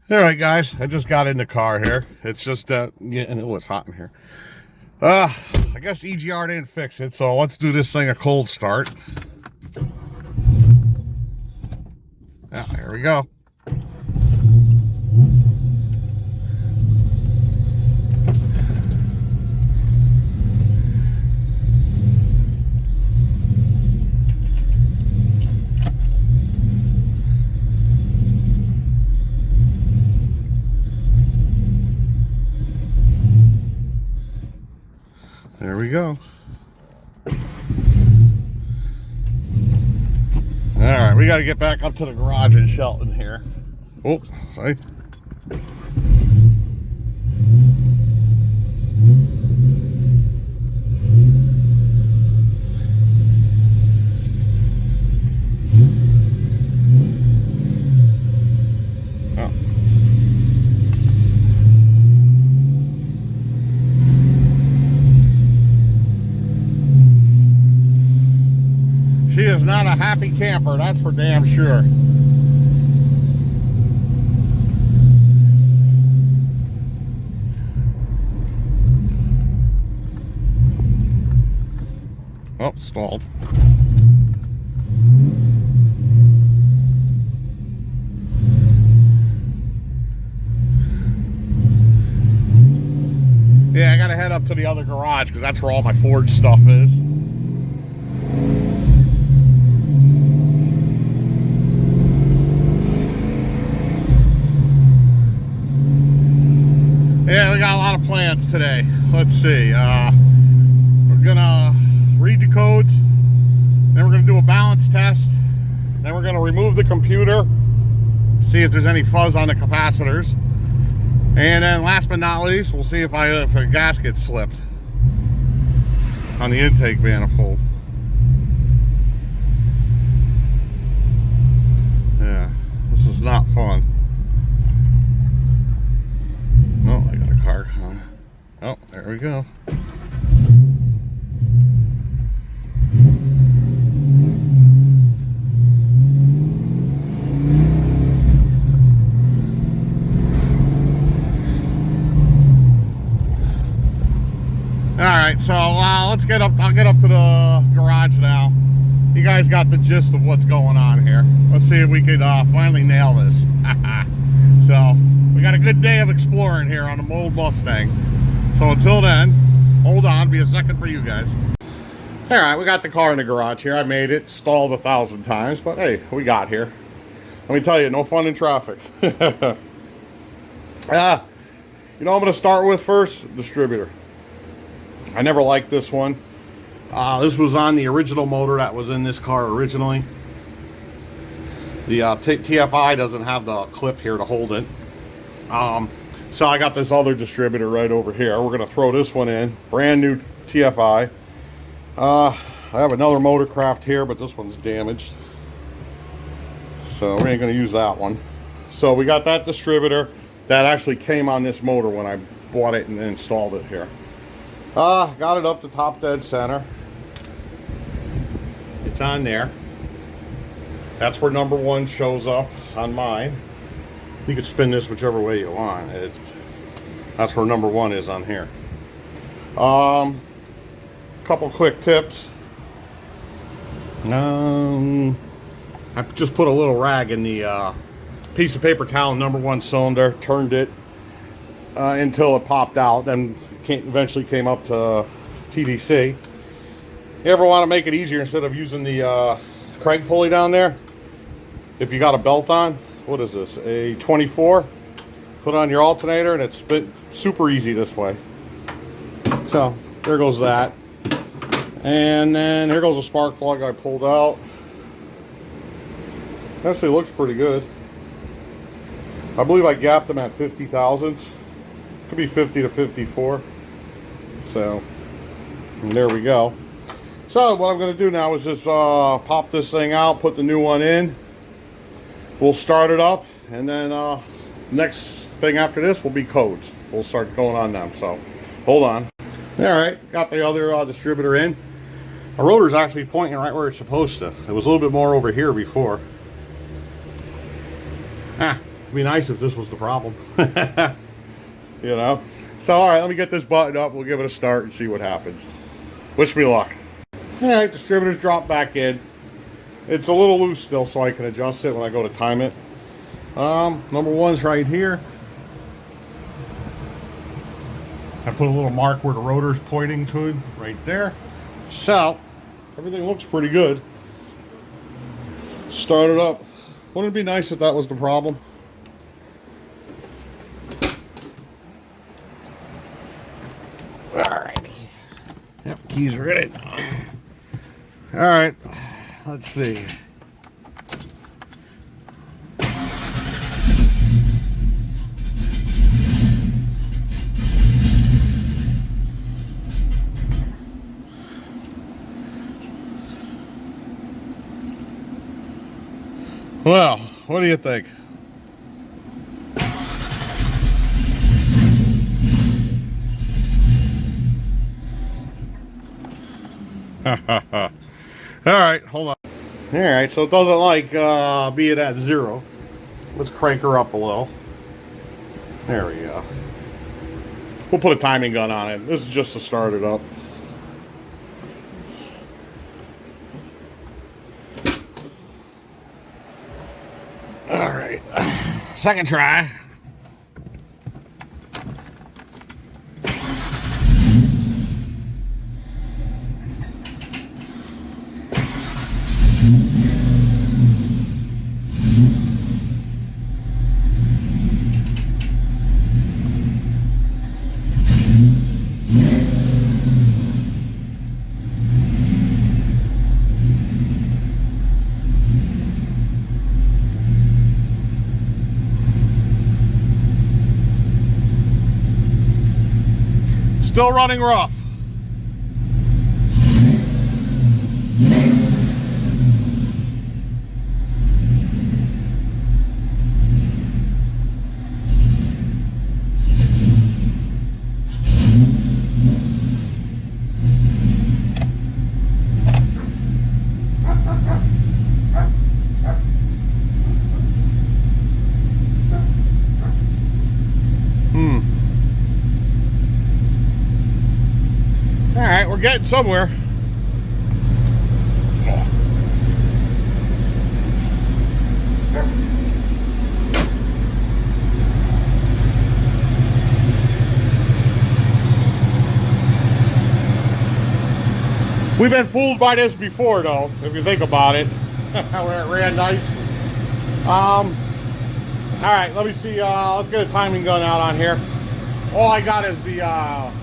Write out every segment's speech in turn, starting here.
All right, guys, I just got in the car here. It's just, yeah, and it was hot in here. I guess EGR didn't fix it, so let's do this thing a cold start. Yeah, here we go. There we go. All right, we got to get back up to the garage in Shelton here. Oh, sorry. She is not a happy camper, that's for damn sure. Oh, stalled. Yeah, I gotta head up to the other garage because that's where all my Ford stuff is. Yeah, we got a lot of plans today. Let's see. We're gonna read the codes, then we're gonna do a balance test, then we're gonna remove the computer, see if there's any fuzz on the capacitors, and then last but not least, we'll see if a gasket slipped on the intake manifold. Yeah, this is not fun. Oh, I got a car coming. Oh, there we go. All right, so let's get up. I'll get up to the garage now. You guys got the gist of what's going on here. Let's see if we could finally nail this. So we got a good day of exploring here on the old Mustang. So until then, hold on, be a second for you guys. All right, we got the car in the garage here. I made it, stalled 1,000 times, but hey, we got here. Let me tell you, no fun in traffic. You know what I'm gonna start with first? Distributor. I never liked this one. This was on the original motor that was in this car originally. The TFI doesn't have the clip here to hold it. So I got this other distributor right over here. We're gonna throw this one in, brand new TFI. I have another Motorcraft here, but this one's damaged, so we ain't gonna use that one. So we got that distributor that actually came on this motor when I bought it and installed it here. Got it up to top dead center. It's on there. That's where number 1 shows up on mine. You can spin this whichever way you want. That's where number 1 is on here. Couple quick tips. I just put a little rag in the piece of paper towel, number 1 cylinder, turned it until it popped out, then eventually came up to TDC. You ever want to make it easier, instead of using the crank pulley down there, if you got a belt on, what is this, a 24, put on your alternator and it's super easy this way. So there goes that. And then here goes a spark plug I pulled out. Actually looks pretty good. I believe I gapped them at 50 thousandths. Could be 50 to 54. So there we go. So what I'm going to do now is just pop this thing out, put the new one in. We'll start it up, and then next thing after this will be codes. We'll start going on them. So hold on. All right, got the other distributor in. Our rotor's actually pointing right where it's supposed to. It was a little bit more over here before. be nice if this was the problem. You know? So, all right, let me get this buttoned up. We'll give it a start and see what happens. Wish me luck. All right, distributor's dropped back in. It's a little loose still, so I can adjust it when I go to time it. Number one's right here. I put a little mark where the rotor's pointing to, right there. So, everything looks pretty good. Start it up. Wouldn't it be nice if that was the problem? Alright. Yep, keys are in it. Alright, let's see. Well, what do you think? All right, hold on. All right, so it doesn't like being at 0. Let's crank her up a little. There we go. We'll put a timing gun on it. This is just to start it up. All right, second try. Still running rough. Alright, we're getting somewhere. We've been fooled by this before, though, if you think about it. Where it ran nice. Alright, let me see. Let's get a timing gun out on here. All I got is the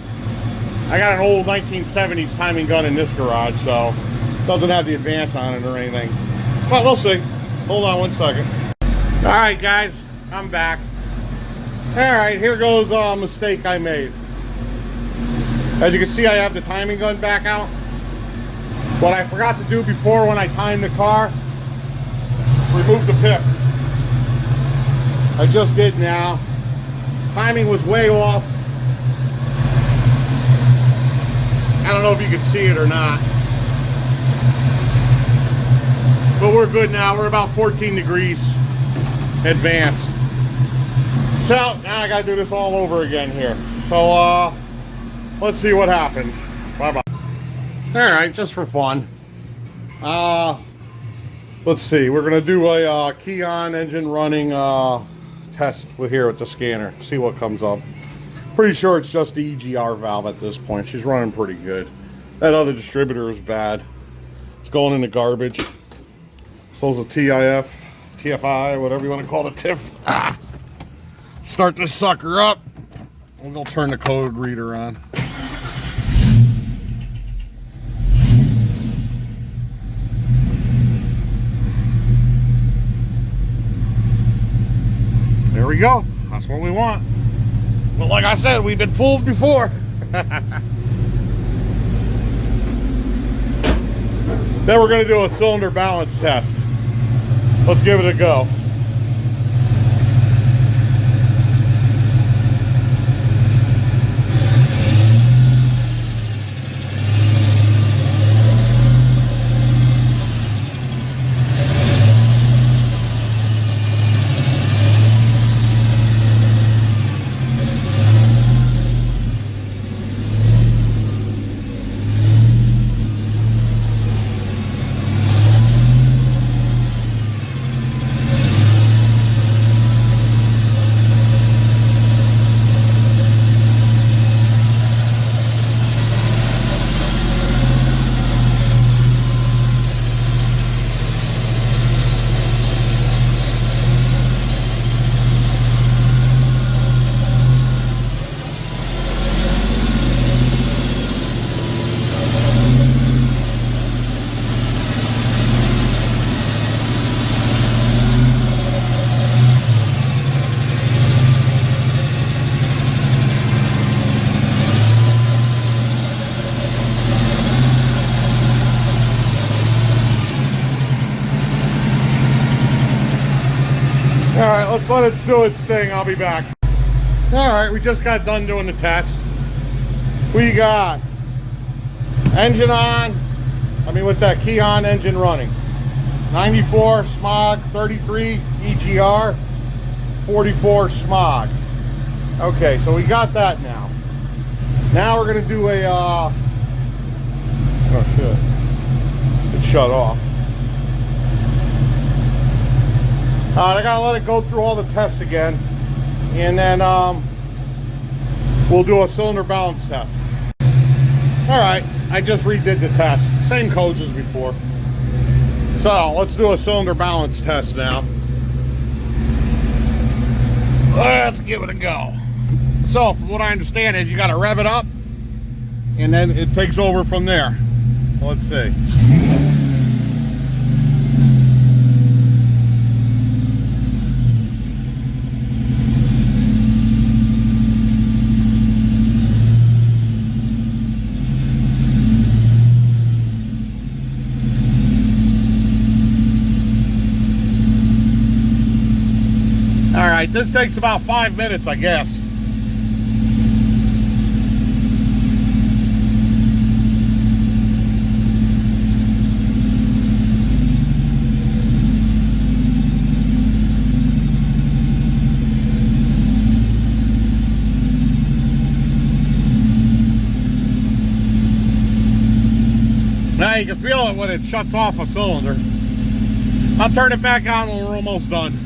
I got an old 1970s timing gun in this garage, so it doesn't have the advance on it or anything. But we'll see. Hold on one second. All right, guys, I'm back. All right, here goes a mistake I made. As you can see, I have the timing gun back out. What I forgot to do before when I timed the car, remove the pip. I just did now. Timing was way off. I don't know if you can see it or not. But we're good now. We're about 14 degrees advanced. So now I gotta do this all over again here. So let's see what happens. Bye-bye. Alright, just for fun. Let's see. We're gonna do a key on engine running test here with the scanner. See what comes up. Pretty sure it's just the EGR valve at this point. She's running pretty good. That other distributor is bad. It's going in the garbage. So is a TFI, whatever you want to call it, TIF. Start this sucker up. And we'll turn the code reader on. There we go. That's what we want. But like I said, we've been fooled before. Then we're going to do a cylinder balance test. Let's give it a go. let's let it do its thing. I'll be back. All right, we just got done doing the test. We got engine on. I mean, what's that? Key on, engine running. 94 smog, 33 EGR, 44 smog. Okay, so we got that now. Now we're gonna do a, oh shit, it shut off. I gotta let it go through all the tests again, and then we'll do a cylinder balance test. All right, I just redid the test, same codes as before. So let's do a cylinder balance test now. Let's give it a go. So from what I understand is you got to rev it up and then it takes over from there. Let's see. All right, this takes about 5 minutes, I guess. Now you can feel it when it shuts off a cylinder. I'll turn it back on when we're almost done.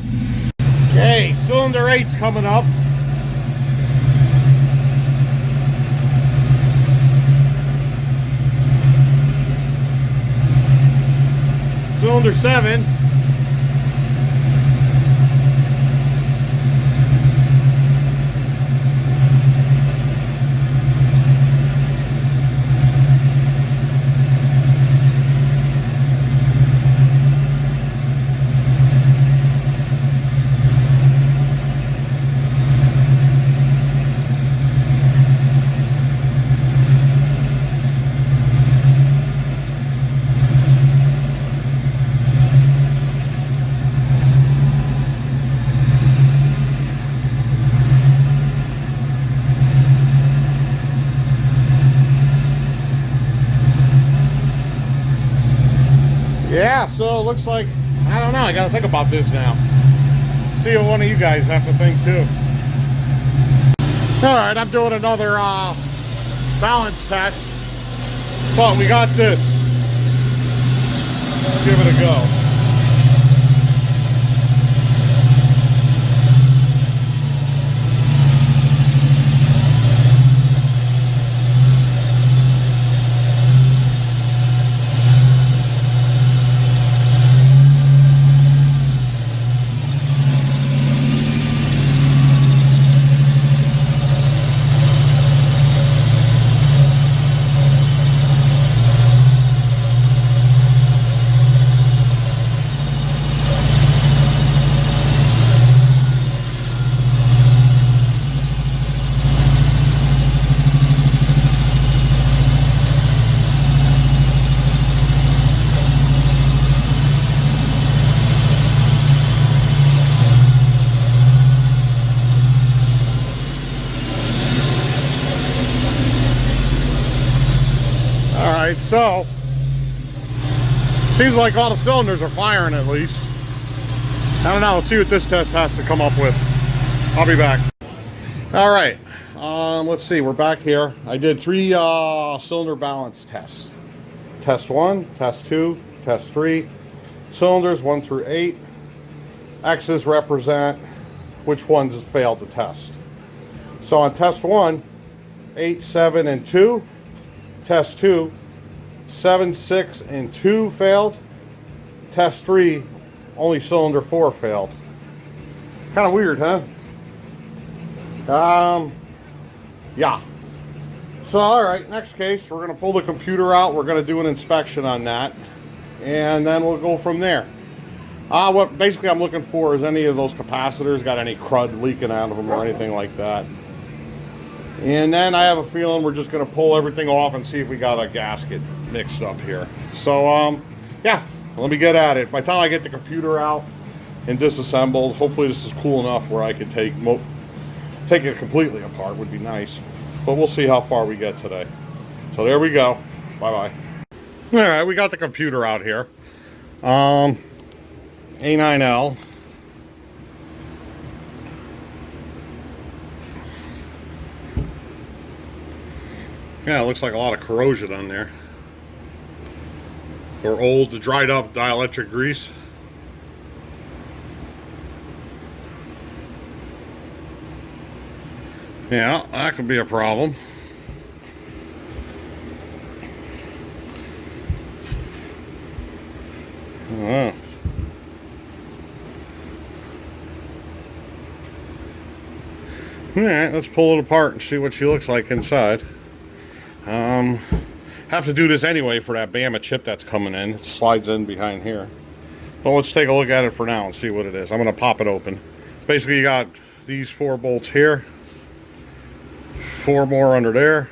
Okay, cylinder 8's coming up. Cylinder 7. Yeah, so it looks like, I don't know, I gotta think about this now. See what one of you guys have to think too. All right, I'm doing another balance test, but we got this. Let's give it a go. So, seems like all the cylinders are firing at least. I don't know, let's see what this test has to come up with. I'll be back. All right, let's see, we're back here. I did 3 cylinder balance tests. Test 1, test 2, test 3. Cylinders 1 through 8. X's represent which ones failed the test. So on test 1, 8, 7, and 2. Test 2, 7, 6, and 2 failed. Test 3, only cylinder 4 failed. Kind of weird, huh? Yeah. So, all right, next case, we're going to pull the computer out. We're going to do an inspection on that, and then we'll go from there. What basically I'm looking for is any of those capacitors got any crud leaking out of them or anything like that. And then I have a feeling we're just going to pull everything off and see if we got a gasket mixed up here. So, yeah, let me get at it. By the time I get the computer out and disassembled. Hopefully this is cool enough where I can take it completely apart. Would be nice, but we'll see how far we get today. So there we go. Bye-bye. All right, we got the computer out here. A9L. Yeah, it looks like a lot of corrosion on there. Or old, dried up dielectric grease. Yeah, that could be a problem. Oh. Alright, let's pull it apart and see what she looks like inside. Have to do this anyway for that Bama chip that's coming in. It slides in behind here. But let's take a look at it for now and see what it is. I'm going to pop it open. Basically, you got these 4 bolts here. 4 more under there.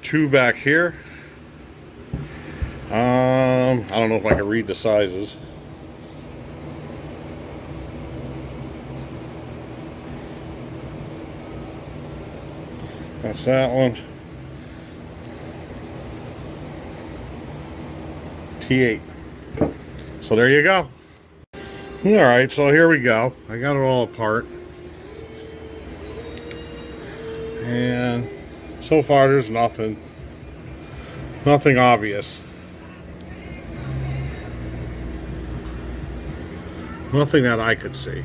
2 back here. I don't know if I can read the sizes. That's that one. T8. So there you go. Alright, so here we go. I got it all apart. And so far there's nothing obvious. Nothing that I could see.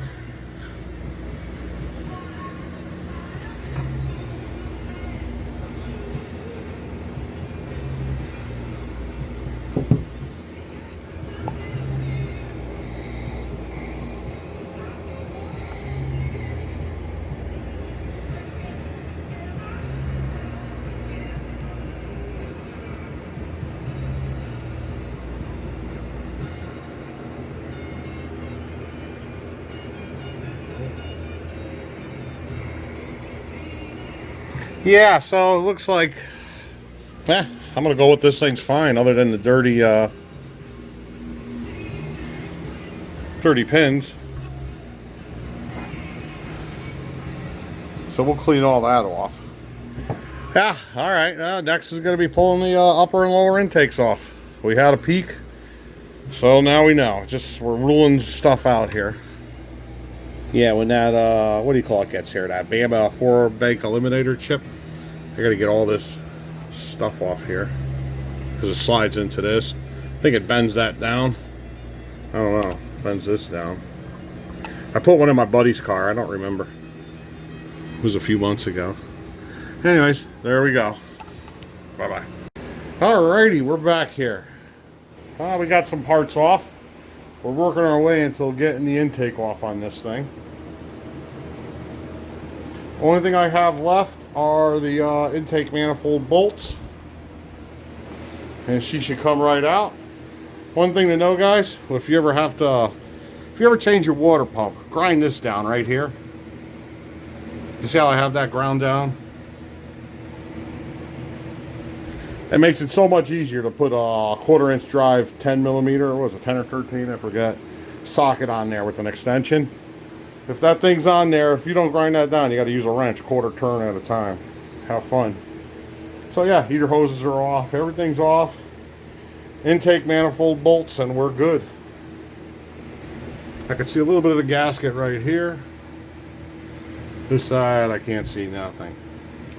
Yeah, so it looks like, I'm gonna go with this thing's fine, other than the dirty pins. So we'll clean all that off. Yeah, all right. Next is gonna be pulling the upper and lower intakes off. We had a peek, so now we know. We're ruling stuff out here. Yeah, when that what do you call it gets here, that Bama 4-bank eliminator chip, I gotta get all this stuff off here because it slides into this. I think it bends that down. I don't know, bends this down. I put one in my buddy's car, I don't remember. It was a few months ago. Anyways, there we go. Bye-bye. Alrighty, we're back here. We got some parts off. We're working our way until getting the intake off on this thing. Only thing I have left are the intake manifold bolts. And she should come right out. One thing to know, guys, if you ever change your water pump, grind this down right here. You see how I have that ground down? It makes it so much easier to put a 1/4-inch drive 10mm, or what was it, 10 or 13, I forget, socket on there with an extension. If that thing's on there, if you don't grind that down, you got to use a wrench, 1/4 turn at a time. Have fun. So yeah, heater hoses are off, everything's off. Intake manifold bolts, and we're good. I can see a little bit of the gasket right here. This side, I can't see nothing.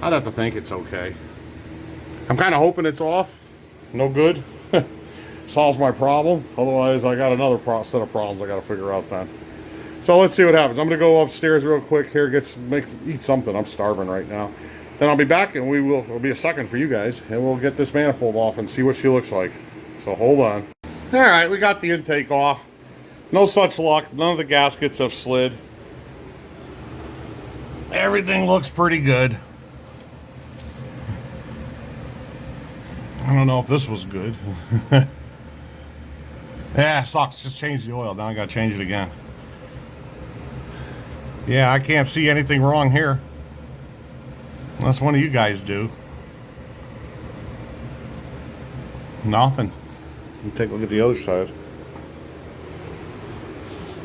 I'd have to think it's okay. I'm kind of hoping it's off. No good. Solves my problem. Otherwise, I got another set of problems I got to figure out then. So let's see what happens. I'm going to go upstairs real quick here, eat something. I'm starving right now. Then I'll be back, and it'll be a second for you guys, and we'll get this manifold off and see what she looks like. So hold on. All right, we got the intake off. No such luck. None of the gaskets have slid. Everything looks pretty good. I don't know if this was good. Yeah, sucks. Just changed the oil. Now I gotta change it again. Yeah, I can't see anything wrong here. Unless one of you guys do. Nothing. Let me take a look at the other side.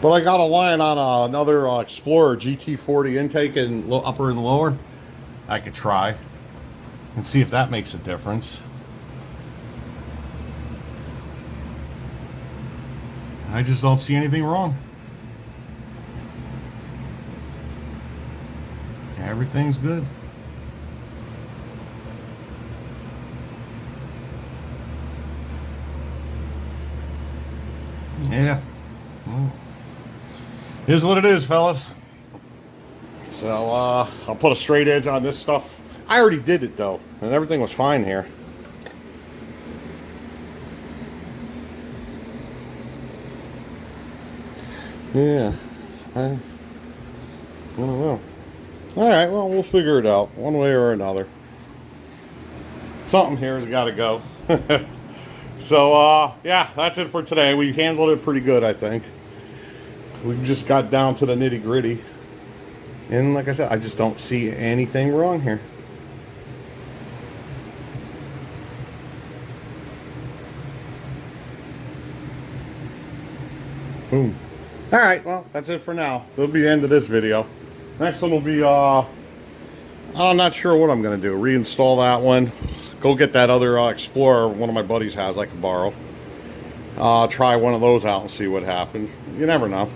But I got a line on another Explorer GT40 intake in upper and lower. I could try and see if that makes a difference. I just don't see anything wrong. Everything's good. Yeah. Well, here's what it is, fellas. So, I'll put a straight edge on this stuff. I already did it, though, and everything was fine here. Yeah. I don't know. Alright, well, we'll figure it out, one way or another. Something here has got to go. So, yeah, that's it for today. We handled it pretty good, I think. We just got down to the nitty-gritty. And like I said, I just don't see anything wrong here. Boom. Alright, well, that's it for now. That'll be the end of this video. Next one will be, I'm not sure what I'm going to do. Reinstall that one. Go get that other Explorer one of my buddies has I can borrow. Try one of those out and see what happens. You never know.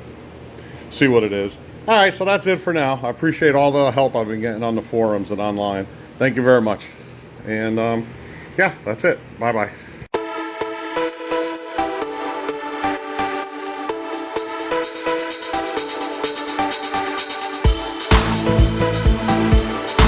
See what it is. Alright, so that's it for now. I appreciate all the help I've been getting on the forums and online. Thank you very much. And, yeah, that's it. Bye-bye.